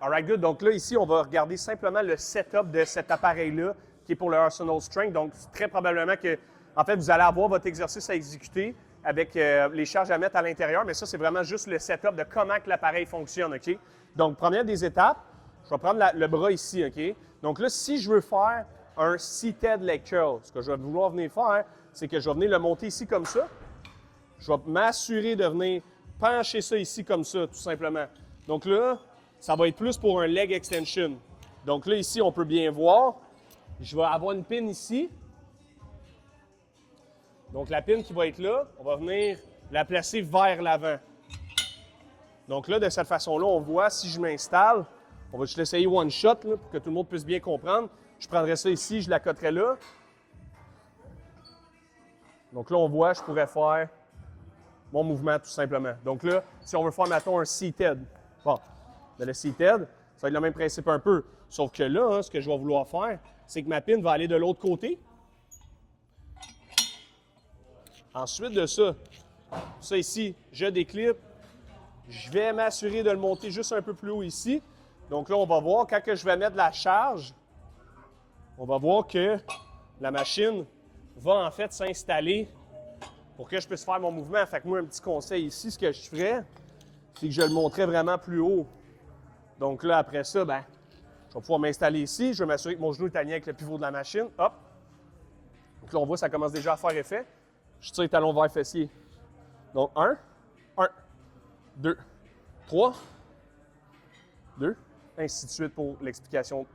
All right, good. Donc là, ici, on va regarder simplement le setup de cet appareil-là qui est pour le Arsenal Strength. Donc, très probablement que, en fait, vous allez avoir votre exercice à exécuter avec les charges à mettre à l'intérieur, mais ça, c'est vraiment juste le setup de comment que l'appareil fonctionne, OK? Donc, première des étapes, je vais prendre le bras ici, OK? Donc là, si je veux faire un seated leg curl, ce que je vais vouloir venir faire, c'est que je vais venir le monter ici comme ça. Je vais m'assurer de venir pencher ça ici comme ça, tout simplement. Donc là, ça va être plus pour un leg extension. Donc là, ici, on peut bien voir, je vais avoir une pin ici. Donc la pin qui va être là, on va venir la placer vers l'avant. Donc là, de cette façon-là, on voit si je m'installe, on va juste l'essayer one shot là, pour que tout le monde puisse bien comprendre. Je prendrais ça ici, je la coterais là. Donc là, on voit, je pourrais faire mon mouvement tout simplement. Donc là, si on veut faire, mettons, un seated, bon, mais le seated, ça va être le même principe un peu. Sauf que là, hein, ce que je vais vouloir faire, c'est que ma pin va aller de l'autre côté. Ensuite de ça ici, je déclipe. Je vais m'assurer de le monter juste un peu plus haut ici. Donc là, on va voir, quand que je vais mettre la charge, on va voir que la machine va en fait s'installer pour que je puisse faire mon mouvement. Fait que moi, un petit conseil ici, ce que je ferais, c'est que je le monterais vraiment plus haut. Donc là, après ça, ben, je vais pouvoir m'installer ici. Je vais m'assurer que mon genou est aligné avec le pivot de la machine. Hop! Donc là, on voit, ça commence déjà à faire effet. Je tire les talons vers fessier. Donc, 1, 2, 3, 2, ainsi de suite pour l'explication